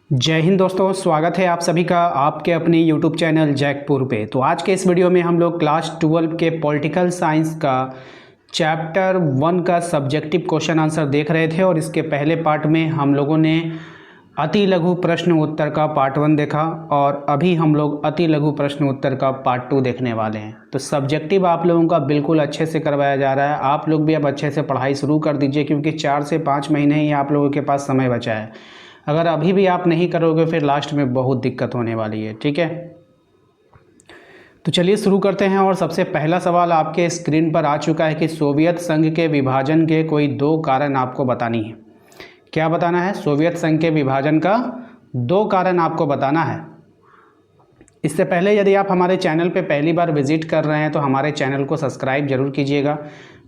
जय हिंद दोस्तों, स्वागत है आप सभी का आपके अपने YouTube चैनल जैकपुर पे। तो आज के इस वीडियो में हम लोग क्लास 12 के पॉलिटिकल साइंस का चैप्टर 1 का सब्जेक्टिव क्वेश्चन आंसर देख रहे थे और इसके पहले पार्ट में हम लोगों ने अति लघु प्रश्न उत्तर का पार्ट 1 देखा और अभी हम लोग अति लघु प्रश्न उत्तर का पार्ट 2 देखने वाले हैं। तो सब्जेक्टिव आप लोगों का बिल्कुल अच्छे से करवाया जा रहा है। आप लोग भी अब अच्छे से पढ़ाई शुरू कर दीजिए क्योंकि 4 से 5 महीने ही आप लोगों के पास समय बचा है। अगर अभी भी आप नहीं करोगे फिर लास्ट में बहुत दिक्कत होने वाली है। ठीक है, तो चलिए शुरू करते हैं। और सबसे पहला सवाल आपके स्क्रीन पर आ चुका है कि सोवियत संघ के विभाजन के कोई 2 कारण आपको बतानी है। क्या बताना है? सोवियत संघ के विभाजन का 2 कारण आपको बताना है। इससे पहले यदि आप हमारे चैनल पे पहली बार विजिट कर रहे हैं तो हमारे चैनल को सब्सक्राइब जरूर कीजिएगा,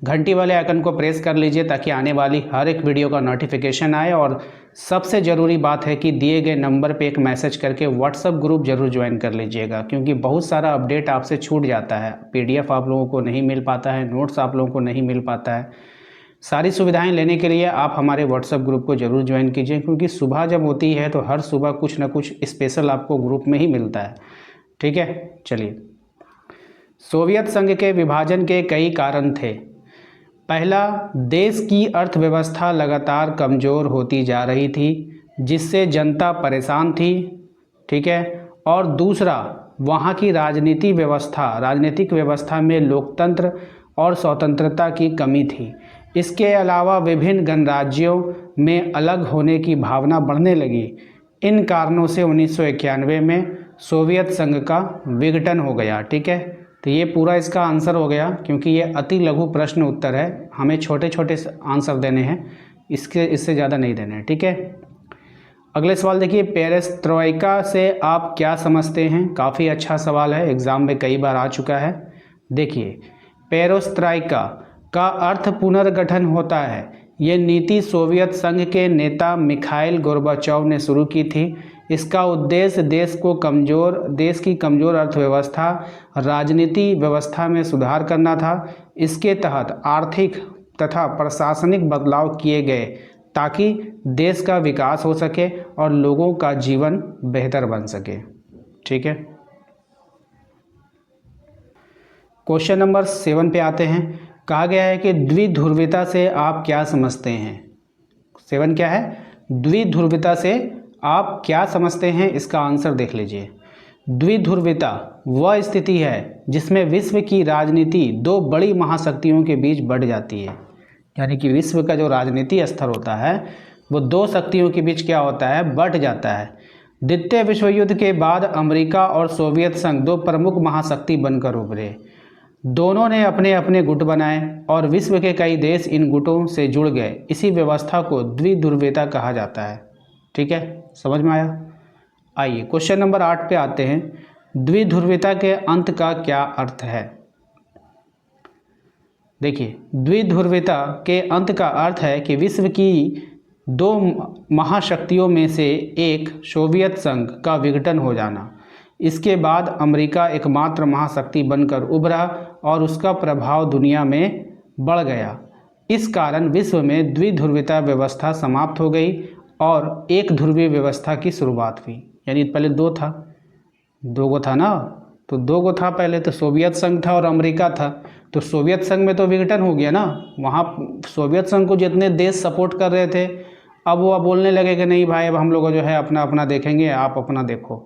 घंटी वाले आइकन को प्रेस कर लीजिए ताकि आने वाली हर एक वीडियो का नोटिफिकेशन आए। और सबसे ज़रूरी बात है कि दिए गए नंबर पे एक मैसेज करके व्हाट्सएप ग्रुप जरूर ज्वाइन कर लीजिएगा क्योंकि बहुत सारा अपडेट आपसे छूट जाता है। PDF आप लोगों को नहीं मिल पाता है, नोट्स आप लोगों को नहीं मिल पाता है। सारी सुविधाएं लेने के लिए आप हमारे व्हाट्सएप ग्रुप को जरूर ज्वाइन कीजिए क्योंकि सुबह जब होती है तो हर सुबह कुछ ना कुछ स्पेशल आपको ग्रुप में ही मिलता है। ठीक है, चलिए। सोवियत संघ के विभाजन के कई कारण थे। पहला, देश की अर्थव्यवस्था लगातार कमज़ोर होती जा रही थी जिससे जनता परेशान थी। ठीक है, और दूसरा, वहाँ की राजनीतिक व्यवस्था में लोकतंत्र और स्वतंत्रता की कमी थी। इसके अलावा विभिन्न गणराज्यों में अलग होने की भावना बढ़ने लगी। इन कारणों से 1991 में सोवियत संघ का विघटन हो गया। ठीक है, तो ये पूरा इसका आंसर हो गया क्योंकि ये अति लघु प्रश्न उत्तर है, हमें छोटे छोटे आंसर देने हैं, इससे ज़्यादा नहीं देने हैं। ठीक है, अगले सवाल देखिए, पेरेस्ट्रोइका से आप क्या समझते हैं? काफ़ी अच्छा सवाल है, एग्ज़ाम में कई बार आ चुका है। देखिए, पेरेस्ट्रोइका का अर्थ पुनर्गठन होता है। ये नीति सोवियत संघ के नेता मिखाइल गोर्बाचोव ने शुरू की थी। इसका उद्देश्य देश की कमज़ोर अर्थव्यवस्था, राजनीति व्यवस्था में सुधार करना था। इसके तहत आर्थिक तथा प्रशासनिक बदलाव किए गए ताकि देश का विकास हो सके और लोगों का जीवन बेहतर बन सके। ठीक है, क्वेश्चन नंबर 7 पे आते हैं। कहा गया है कि द्विध्रुवीता से आप क्या समझते हैं? 7 क्या है? द्विध्रुवीता से आप क्या समझते हैं? इसका आंसर देख लीजिए। द्विध्रुवीता वह स्थिति है जिसमें विश्व की राजनीति 2 बड़ी महाशक्तियों के बीच बढ़ जाती है। यानी कि विश्व का जो राजनीति स्तर होता है वो 2 शक्तियों के बीच क्या होता है? बढ़ जाता है। द्वितीय विश्व युद्ध के बाद अमेरिका और सोवियत संघ 2 प्रमुख महाशक्ति बनकर उभरे। दोनों ने अपने अपने गुट बनाए और विश्व के कई देश इन गुटों से जुड़ गए। इसी व्यवस्था को द्विध्रुवीता कहा जाता है। ठीक है, समझ में आया? आइए क्वेश्चन नंबर 8 पे आते हैं। द्विध्रुवीता के अंत का क्या अर्थ है? देखिए, द्विध्रुवीता के अंत का अर्थ है कि विश्व की 2 महाशक्तियों में से एक सोवियत संघ का विघटन हो जाना। इसके बाद अमेरिका एकमात्र महाशक्ति बनकर उभरा और उसका प्रभाव दुनिया में बढ़ गया। इस कारण विश्व में द्विध्रुवीता व्यवस्था समाप्त हो गई और एक ध्रुवीय व्यवस्था की शुरुआत हुई। यानी पहले 2 था, 2 गो था ना, तो 2 गो था पहले, तो सोवियत संघ था और अमेरिका था। तो सोवियत संघ में तो विघटन हो गया ना, वहाँ सोवियत संघ को जितने देश सपोर्ट कर रहे थे अब वो बोलने लगे कि नहीं भाई, अब हम लोग जो है अपना अपना देखेंगे, आप अपना देखो।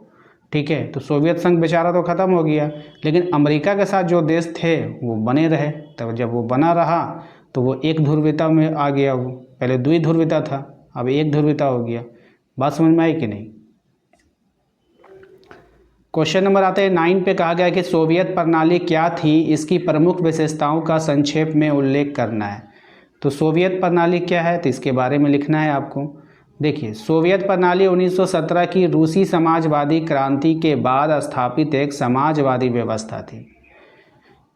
ठीक है, तो सोवियत संघ बेचारा तो ख़त्म हो गया, लेकिन अमेरिका के साथ जो देश थे वो बने रहे। तब जब वो बना रहा तो वो एक ध्रुवीयता में आ गया। वो पहले द्विध्रुवीता था, अब एक ध्रुवीयता हो गया। बात समझ में आई कि नहीं? क्वेश्चन नंबर आते हैं 9 पे। कहा गया कि सोवियत प्रणाली क्या थी? इसकी प्रमुख विशेषताओं का संक्षेप में उल्लेख करना है। तो सोवियत प्रणाली क्या है तो इसके बारे में लिखना है आपको। देखिए, सोवियत प्रणाली 1917 की रूसी समाजवादी क्रांति के बाद स्थापित एक समाजवादी व्यवस्था थी।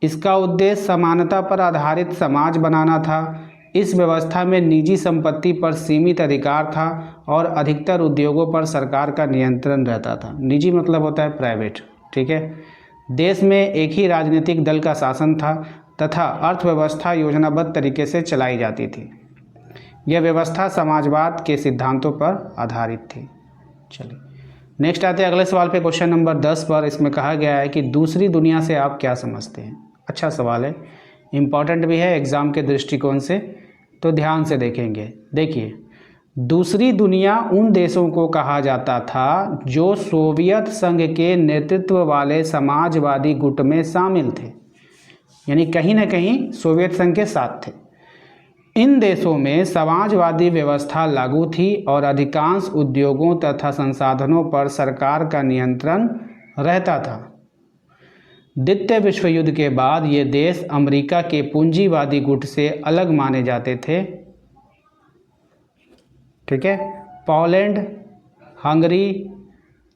इसका उद्देश्य समानता पर आधारित समाज बनाना था। इस व्यवस्था में निजी संपत्ति पर सीमित अधिकार था और अधिकतर उद्योगों पर सरकार का नियंत्रण रहता था। निजी मतलब होता है प्राइवेट। ठीक है, देश में एक ही राजनीतिक दल का शासन था तथा अर्थव्यवस्था योजनाबद्ध तरीके से चलाई जाती थी। यह व्यवस्था समाजवाद के सिद्धांतों पर आधारित थी। चलिए नेक्स्ट आते हैं अगले सवाल पे, क्वेश्चन नंबर 10 पर। इसमें कहा गया है कि दूसरी दुनिया से आप क्या समझते हैं। अच्छा सवाल है, इम्पॉर्टेंट भी है एग्ज़ाम के दृष्टिकोण से, तो ध्यान से देखेंगे। देखिए, दूसरी दुनिया उन देशों को कहा जाता था जो सोवियत संघ के नेतृत्व वाले समाजवादी गुट में शामिल थे, यानी कहीं ना कहीं सोवियत संघ के साथ थे। इन देशों में समाजवादी व्यवस्था लागू थी और अधिकांश उद्योगों तथा संसाधनों पर सरकार का नियंत्रण रहता था। द्वितीय विश्व युद्ध के बाद ये देश अमेरिका के पूंजीवादी गुट से अलग माने जाते थे। ठीक है, पोलैंड, हंगरी,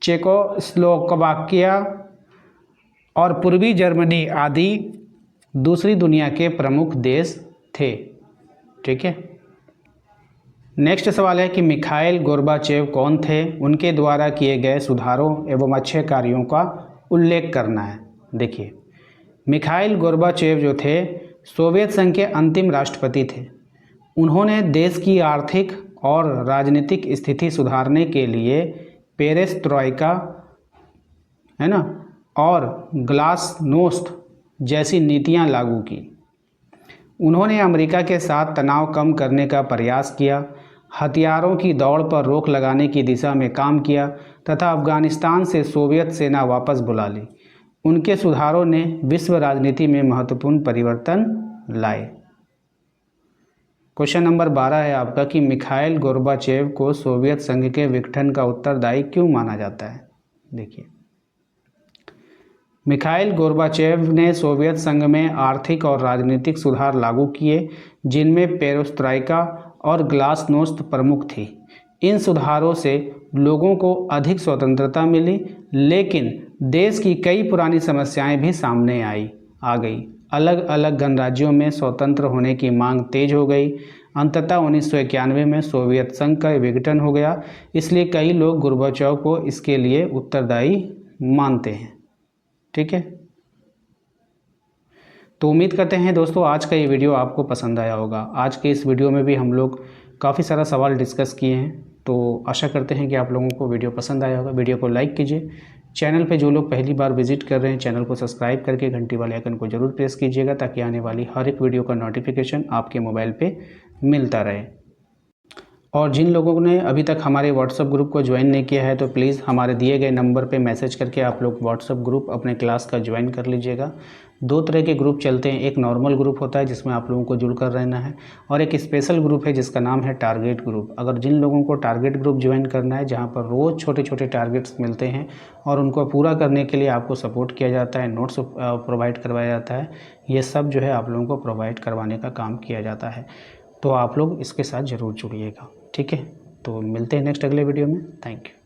चेकोस्लोवाकिया और पूर्वी जर्मनी आदि दूसरी दुनिया के प्रमुख देश थे। ठीक है, नेक्स्ट सवाल है कि मिखाइल गोर्बाचेव कौन थे, उनके द्वारा किए गए सुधारों एवं अच्छे कार्यों का उल्लेख करना है। देखिए, मिखाइल गोर्बाचेव जो थे सोवियत संघ के अंतिम राष्ट्रपति थे। उन्होंने देश की आर्थिक और राजनीतिक स्थिति सुधारने के लिए पेरेस्ट्रोइका है ना और ग्लासनोस्ट जैसी नीतियां लागू की। उन्होंने अमेरिका के साथ तनाव कम करने का प्रयास किया, हथियारों की दौड़ पर रोक लगाने की दिशा में काम किया तथा अफगानिस्तान से सोवियत सेना वापस बुला ली। उनके सुधारों ने विश्व राजनीति में महत्वपूर्ण परिवर्तन लाए। क्वेश्चन नंबर 12 है आपका कि मिखाइल गोर्बाचेव को सोवियत संघ के विघटन का उत्तरदायी क्यों माना जाता है। देखिए, मिखाइल गोर्बाचेव ने सोवियत संघ में आर्थिक और राजनीतिक सुधार लागू किए, जिनमें पेरेस्ट्रोइका और ग्लासनोस्त प्रमुख थी। इन सुधारों से लोगों को अधिक स्वतंत्रता मिली, लेकिन देश की कई पुरानी समस्याएं भी सामने आ गई। अलग अलग गणराज्यों में स्वतंत्र होने की मांग तेज हो गई। अंततः 1991 में सोवियत संघ का विघटन हो गया। इसलिए कई लोग गोर्बाचेव को इसके लिए उत्तरदायी मानते हैं। ठीक है, तो उम्मीद करते हैं दोस्तों आज का ये वीडियो आपको पसंद आया होगा। आज के इस वीडियो में भी हम लोग काफ़ी सारा सवाल डिस्कस किए हैं, तो आशा करते हैं कि आप लोगों को वीडियो पसंद आया होगा। वीडियो को लाइक कीजिए। चैनल पे जो लोग पहली बार विजिट कर रहे हैं, चैनल को सब्सक्राइब करके घंटी वाले आइकन को जरूर प्रेस कीजिएगा, ताकि आने वाली हर एक वीडियो का नोटिफिकेशन आपके मोबाइल पे मिलता रहे। और जिन लोगों ने अभी तक हमारे व्हाट्सएप ग्रुप को ज्वाइन नहीं किया है, तो प्लीज़ हमारे दिए गए नंबर पे मैसेज करके आप लोग व्हाट्सएप ग्रुप अपने क्लास का ज्वाइन कर लीजिएगा। 2 तरह के ग्रुप चलते हैं, एक नॉर्मल ग्रुप होता है जिसमें आप लोगों को जुड़कर रहना है, और एक स्पेशल ग्रुप है जिसका नाम है टारगेट ग्रुप। अगर जिन लोगों को टारगेट ग्रुप ज्वाइन करना है, जहाँ पर रोज़ छोटे छोटे टारगेट्स मिलते हैं और उनको पूरा करने के लिए आपको सपोर्ट किया जाता है, नोट्स प्रोवाइड करवाया जाता है, ये सब जो है आप लोगों को प्रोवाइड करवाने का काम किया जाता है। तो आप लोग इसके साथ ज़रूर जुड़िएगा। ठीक है, तो मिलते हैं नेक्स्ट अगले वीडियो में। Thank you.